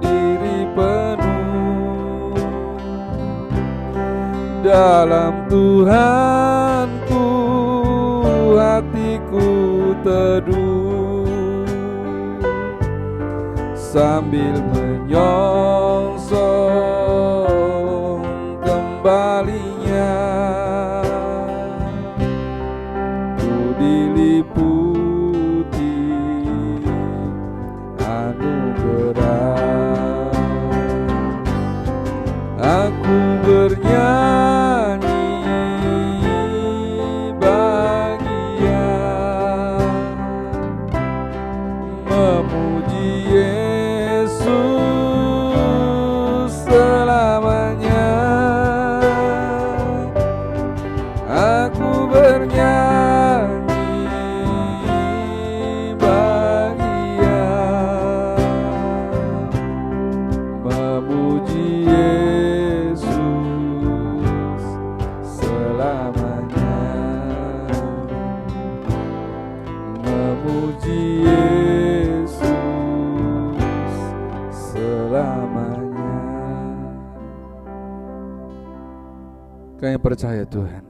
diri penuh dalam Tuhanku, hatiku teduh, sambil menyongsong kembalinya. Ku diliputi anugerah, aku bernyanyi bahagia, memuji Yesus selamanya. Aku bernyanyi bahagia, memuji Yesus selamanya, memuji Yesus selamanya. Kami percaya Tuhan,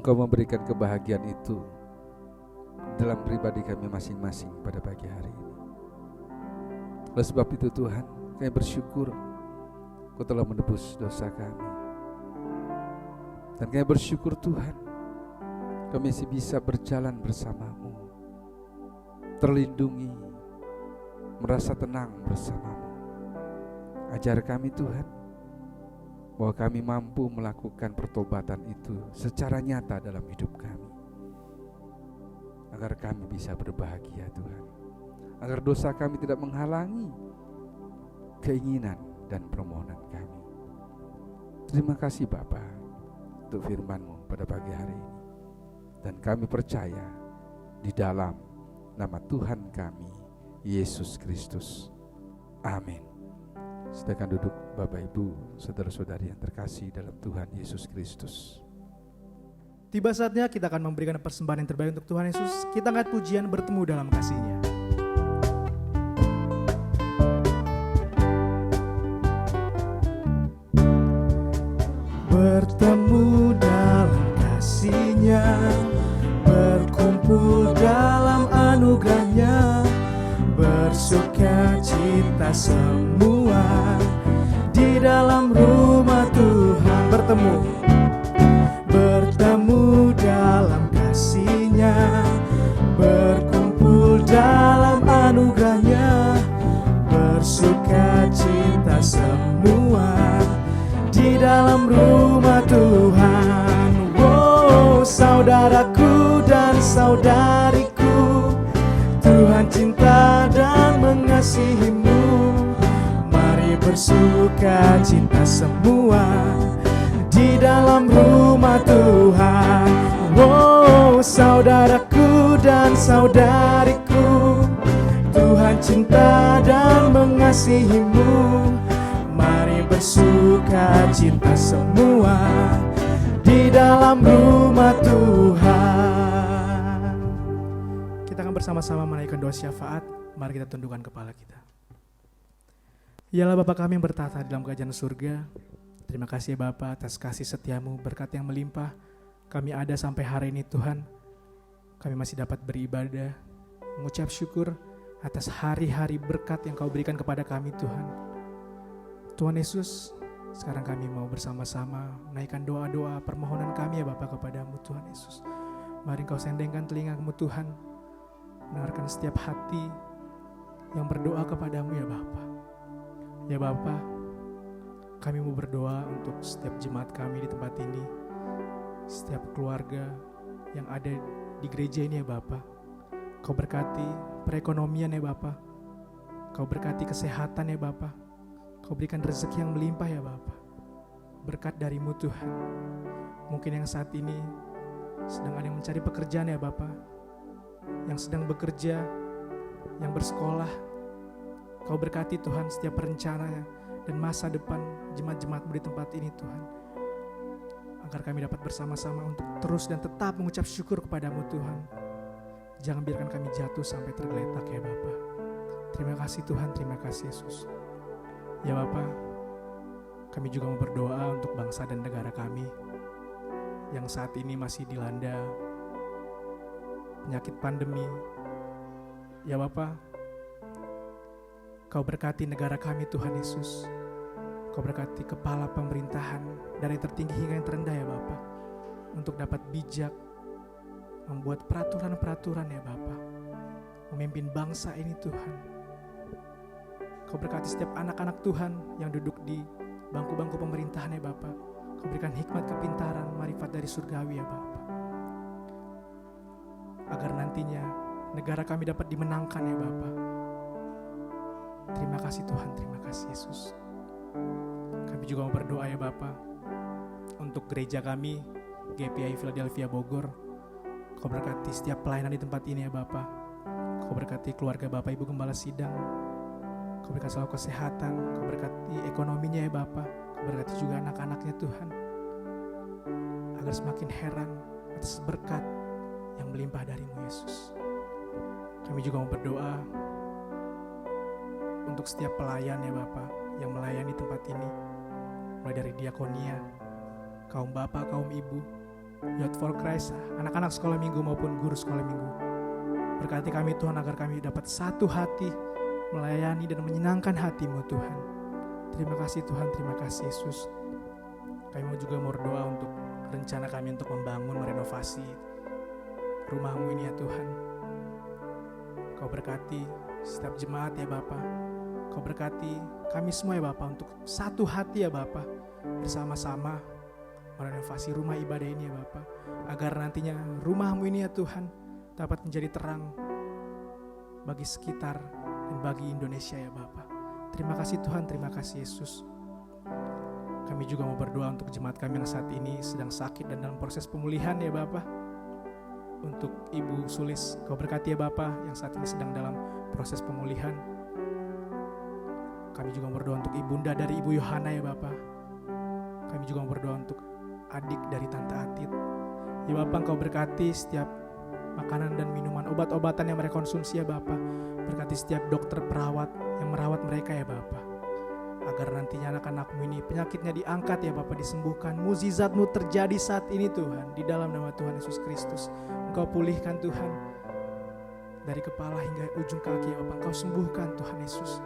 Engkau memberikan kebahagiaan itu dalam pribadi kami masing-masing pada pagi hari ini. Oleh sebab itu Tuhan, kami bersyukur Kau telah menebus dosa kami. Dan kami bersyukur Tuhan, kami masih bisa berjalan bersama-Mu, terlindungi, merasa tenang bersama-Mu. Ajar kami Tuhan, bahwa kami mampu melakukan pertobatan itu secara nyata dalam hidup kami, agar kami bisa berbahagia Tuhan, agar dosa kami tidak menghalangi keinginan dan permohonan kami. Terima kasih Bapa untuk firman-Mu pada pagi hari ini, dan kami percaya di dalam nama Tuhan kami Yesus Kristus. Amin. Silakan duduk Bapak Ibu, saudara-saudari yang terkasih dalam Tuhan Yesus Kristus. Tiba saatnya kita akan memberikan persembahan yang terbaik untuk Tuhan Yesus. Kita angkat pujian bertemu dalam kasih-Nya. Bertemu dalam kasih-Nya, berkumpul dalam anugerah-Nya, bersuka cita semua di dalam rumah Tuhan. Bertemu dalam kasih-Nya, berkumpul dalam anugerah-Nya, bersuka cita semua di dalam rumah Tuhan. Wow, saudaraku dan saudariku, Tuhan cinta dan mengasihimu. Mari bersuka cita semua di dalam rumah Tuhan. Wow, saudaraku dan saudariku, Tuhan cinta dan mengasihimu. Mari bersuka cita semua di dalam rumah Tuhan. Kita akan bersama-sama menaikkan doa syafaat. Mari kita tundukkan kepala kita. Yalah Bapa kami yang bertata di dalam kerajaan surga, terima kasih Bapa atas kasih setia-Mu, berkat yang melimpah. Kami ada sampai hari ini Tuhan. Kami masih dapat beribadah, mengucap syukur atas hari-hari berkat yang Kau berikan kepada kami Tuhan. Tuhan Yesus, sekarang kami mau bersama-sama menaikkan doa-doa permohonan kami ya Bapa kepada-Mu Tuhan Yesus. Mari Kau sendengkan telinga-Mu Tuhan, mendengarkan setiap hati yang berdoa kepada-Mu ya Bapa. Ya Bapa, kami mau berdoa untuk setiap jemaat kami di tempat ini, setiap keluarga yang ada di gereja ini ya Bapa. Kau berkati perekonomian ya Bapa, Kau berkati kesehatan ya Bapa, Kau berikan rezeki yang melimpah ya Bapa. Berkat dari-Mu Tuhan. Mungkin yang saat ini sedang ada yang mencari pekerjaan ya Bapa, yang sedang bekerja, yang bersekolah, Kau berkati Tuhan setiap rencananya dan masa depan jemaat-jemaat-Mu di tempat ini Tuhan. Agar kami dapat bersama-sama untuk terus dan tetap mengucap syukur kepada-Mu Tuhan. Jangan biarkan kami jatuh sampai tergeletak ya Bapa. Terima kasih Tuhan, terima kasih Yesus. Ya Bapa, kami juga mau berdoa untuk bangsa dan negara kami yang saat ini masih dilanda penyakit pandemi. Ya Bapa, Kau berkati negara kami Tuhan Yesus. Kau berkati kepala pemerintahan dari yang tertinggi hingga yang terendah ya Bapa, untuk dapat bijak membuat peraturan-peraturan ya Bapa, memimpin bangsa ini Tuhan. Kau berkati setiap anak-anak Tuhan yang duduk di bangku-bangku pemerintahan ya Bapa. Kau berikan hikmat, kepintaran, marifat dari surgawi ya Bapa, agar nantinya negara kami dapat dimenangkan ya Bapa. Terima kasih Tuhan, terima kasih Yesus. Kami juga mau berdoa ya Bapa untuk gereja kami, GPI Philadelphia Bogor. Kau berkati setiap pelayanan di tempat ini ya Bapa. Kau berkati keluarga Bapak Ibu Gembala Sidang. Kau berkati selalu kesehatan. Kau berkati ekonominya ya Bapa. Kau berkati juga anak-anaknya Tuhan, agar semakin heran atas berkat yang melimpah dari-Mu Yesus. Kami juga mau berdoa untuk setiap pelayan ya Bapa yang melayani tempat ini, mulai dari diakonia, kaum bapak, kaum ibu, Youth for Christ, anak-anak sekolah minggu maupun guru sekolah minggu. Berkati kami Tuhan agar kami dapat satu hati melayani dan menyenangkan hati-Mu Tuhan. Terima kasih Tuhan, terima kasih Yesus. Kami juga mau berdoa untuk rencana kami untuk membangun, merenovasi rumah-Mu ini ya Tuhan. Kau berkati setiap jemaat ya Bapa. Kau berkati kami semua ya Bapa untuk satu hati ya Bapa, bersama-sama merenovasi rumah ibadah ini ya Bapa, agar nantinya rumah-Mu ini ya Tuhan dapat menjadi terang bagi sekitar dan bagi Indonesia ya Bapa. Terima kasih Tuhan, terima kasih Yesus. Kami juga mau berdoa untuk jemaat kami yang saat ini sedang sakit dan dalam proses pemulihan ya Bapa. Untuk Ibu Sulis, Kau berkati ya Bapa yang saat ini sedang dalam proses pemulihan. Kami juga berdoa untuk ibunda dari Ibu Yohana ya Bapa. Kami juga berdoa untuk adik dari Tante Atit. Ya Bapa, Engkau berkati setiap makanan dan minuman, obat-obatan yang mereka konsumsi ya Bapa. Berkati setiap dokter perawat yang merawat mereka ya Bapa, agar nantinya anak-anak-Mu ini penyakitnya diangkat ya Bapa, disembuhkan. Mukjizat-Mu terjadi saat ini Tuhan, di dalam nama Tuhan Yesus Kristus. Engkau pulihkan Tuhan dari kepala hingga ujung kaki ya Bapa. Engkau sembuhkan Tuhan Yesus,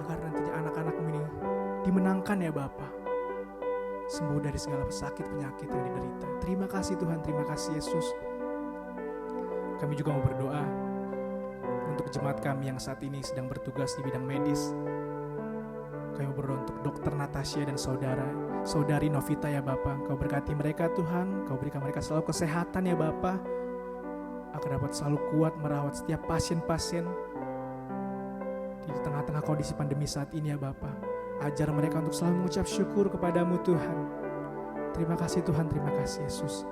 agar nantinya anak-anak-Mu ini dimenangkan ya Bapa, sembuh dari segala sakit penyakit yang diderita. Terima kasih Tuhan, terima kasih Yesus. Kami juga mau berdoa untuk jemaat kami yang saat ini sedang bertugas di bidang medis. Kami berdoa untuk Dokter Natasha dan saudari Novita ya Bapa. Kau berkati mereka Tuhan, Kau berikan mereka selalu kesehatan ya Bapa, agar dapat selalu kuat merawat setiap pasien-pasien di tengah-tengah kondisi pandemi saat ini ya Bapa. Ajar mereka untuk selalu mengucap syukur kepadamu Tuhan. Terima kasih Tuhan, terima kasih Yesus.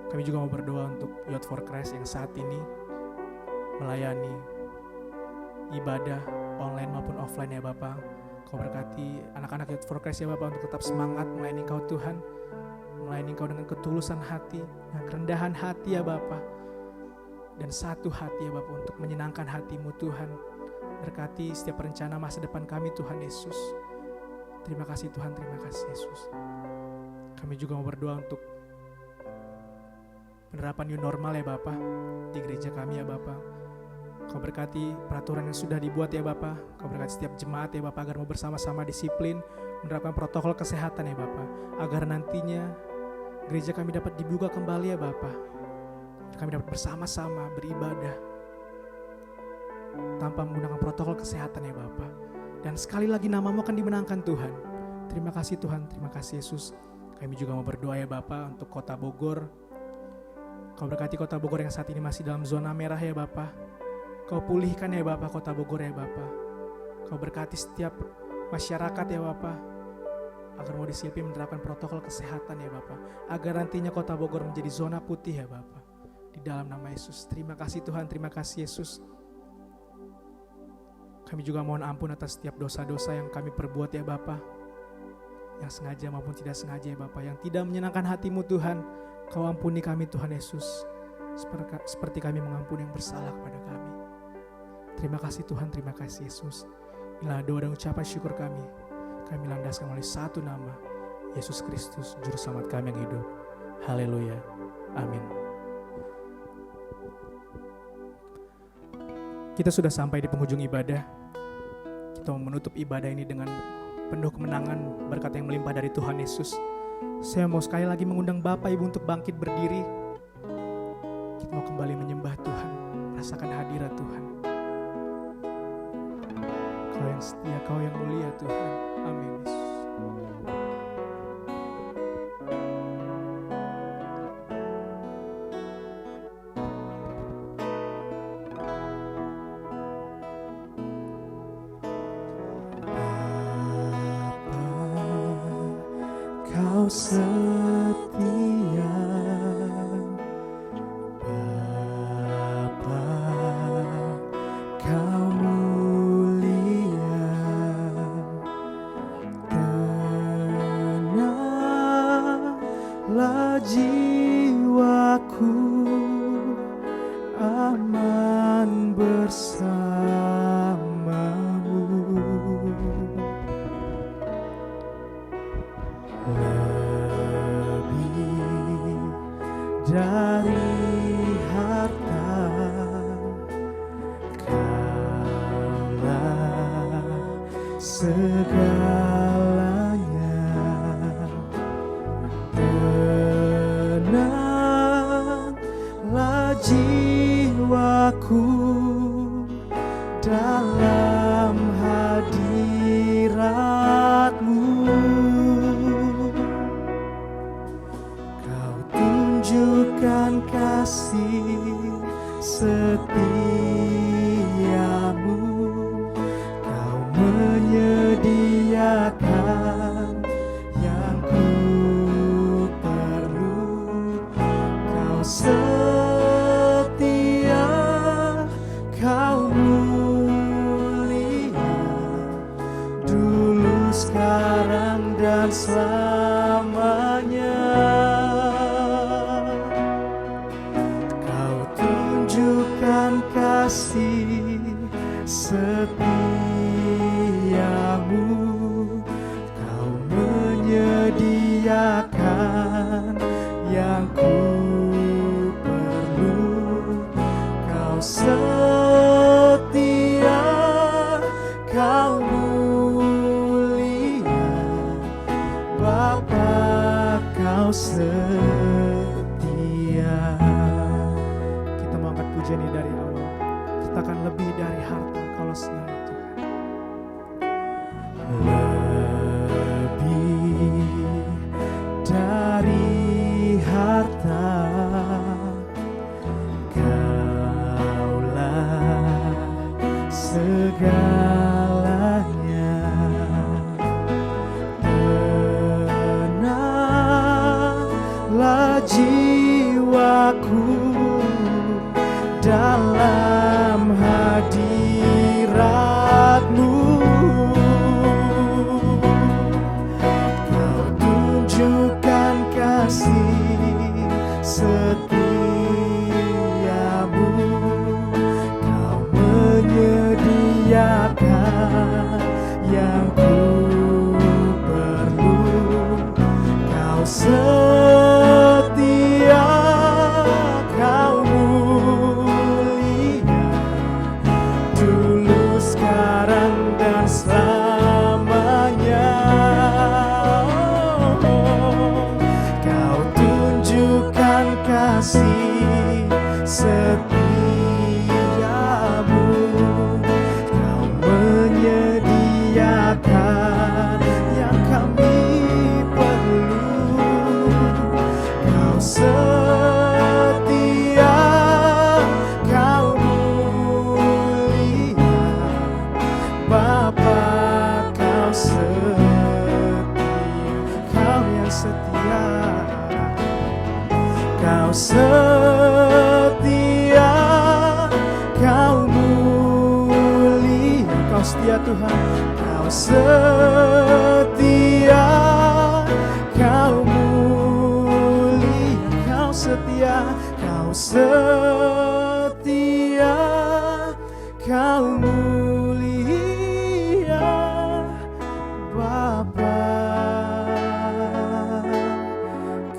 Kami juga mau berdoa untuk Youth for Christ yang saat ini melayani ibadah online maupun offline ya Bapa. Kau berkati anak-anak Youth for Christ ya Bapa untuk tetap semangat melayani Kau Tuhan, melayani Kau dengan ketulusan hati, dengan kerendahan hati ya Bapa, dan satu hati ya Bapa untuk menyenangkan hati-Mu Tuhan. Berkati setiap rencana masa depan kami Tuhan Yesus. Terima kasih Tuhan, terima kasih Yesus. Kami juga mau berdoa untuk penerapan new normal ya Bapa di gereja kami ya Bapa. Kau berkati peraturan yang sudah dibuat ya Bapa. Kau berkati setiap jemaat ya Bapa agar mau bersama-sama disiplin menerapkan protokol kesehatan ya Bapa, agar nantinya gereja kami dapat dibuka kembali ya Bapa. Kami dapat bersama-sama beribadah tanpa menggunakan protokol kesehatan ya Bapa. Dan sekali lagi nama-Mu akan dimenangkan Tuhan. Terima kasih Tuhan, terima kasih Yesus. Kami juga mau berdoa ya Bapa untuk Kota Bogor. Kau berkati Kota Bogor yang saat ini masih dalam zona merah ya Bapa. Kau pulihkan ya Bapa Kota Bogor ya Bapa. Kau berkati setiap masyarakat ya Bapa, agar mau disiplin menerapkan protokol kesehatan ya Bapa, agar nantinya Kota Bogor menjadi zona putih ya Bapa. Di dalam nama Yesus. Terima kasih Tuhan, terima kasih Yesus. Kami juga mohon ampun atas setiap dosa-dosa yang kami perbuat ya Bapa, yang sengaja maupun tidak sengaja ya Bapa, yang tidak menyenangkan hati-Mu Tuhan. Kau ampuni kami Tuhan Yesus, seperti kami mengampuni yang bersalah kepada kami. Terima kasih Tuhan, terima kasih Yesus. Inilah doa dan ucapan syukur kami. Kami landaskan oleh satu nama, Yesus Kristus, Juru Selamat kami yang hidup. Haleluya, amin. Kita sudah sampai di penghujung ibadah. Kita mau menutup ibadah ini dengan penuh kemenangan berkat yang melimpah dari Tuhan Yesus. Saya mau sekali lagi mengundang Bapak Ibu untuk bangkit berdiri. Kita mau kembali menyembah Tuhan, merasakan hadirat Tuhan. Kau yang setia, Kau yang mulia Tuhan. Amin Yesus. Kau setia, Bapa, Kau mulia, tenanglah jiwaku, aman bersamamu. Lebih dari harta, Kaulah segalanya. jiwaku dalam hadirat-Mu. Kau tunjukkan kasih setiamu, Kau menyediakan yang ku perlu. Kau setia, Kau mulia, dulu, sekarang, dan selamanya. Kau tunjukkan kasih setiamu, Kau menyediakan yang ku perlu. Kau setia, Kau mulia, Bapa, Kau setia. Kita mau angkat pujian ini dari awal. Katakan lebih dari harta, kalau senang Tuhan. Lebih dari harta, Kaulah segalanya. Tenanglah jiwaku dalam hadirat-Mu. Kau tunjukkan kasih setiamu, Kau menyediakan yang ku perlu. Kau setia, Kau mulia, dulu, sekarang, dan selamanya. Kau tunjukkan kasih setiamu, Kau menyediakan yang kami perlu. Kau setia, Kau mulia, Bapa, Kau setia. Kau yang setia, Kau setia, Kau mulia. Kau setia Tuhan, Kau setia, Kau mulia. Kau setia, Kau setia, Kau mulia, Bapa,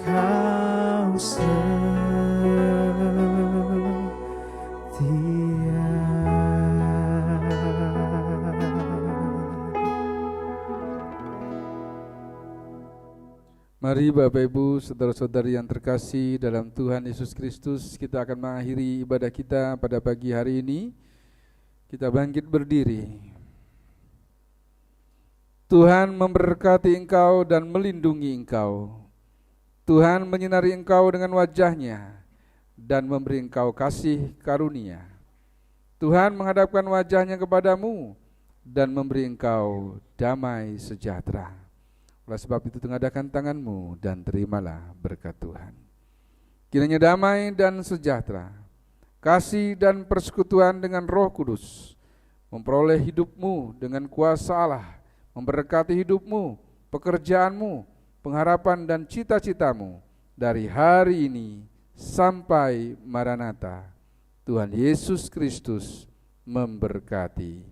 Kau setia. Mari Bapak Ibu, saudara-saudari yang terkasih dalam Tuhan Yesus Kristus, kita akan mengakhiri ibadah kita pada pagi hari ini. Kita bangkit berdiri. Tuhan memberkati engkau dan melindungi engkau. Tuhan menyinari engkau dengan wajah-Nya dan memberi engkau kasih karunia. Tuhan menghadapkan wajah-Nya kepadamu dan memberi engkau damai sejahtera. Oleh sebab itu tengadahkan tanganmu dan terimalah berkat Tuhan. Kiranya damai dan sejahtera, kasih dan persekutuan dengan Roh Kudus memperoleh hidupmu dengan kuasa Allah, memberkati hidupmu, pekerjaanmu, pengharapan dan cita-citamu dari hari ini sampai Maranatha. Tuhan Yesus Kristus memberkati.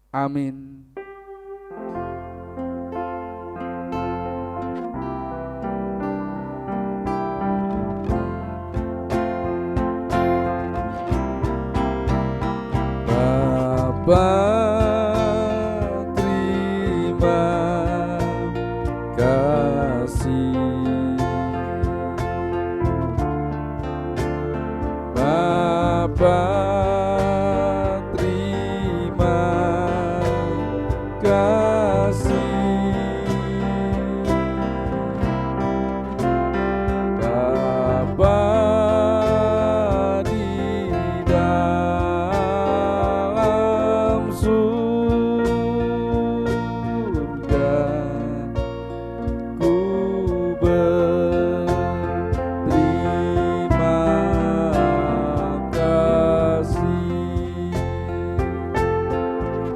Amin. Terima kasih. Bapa, terima kasih. Bapa di dalam surga, ku berterima kasih.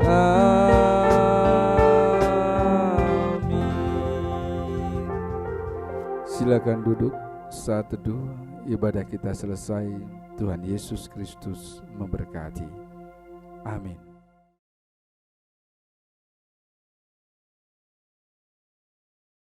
Amin. Silakan duduk. Saat teduh ibadah kita selesai. Tuhan Yesus Kristus memberkati. Amin.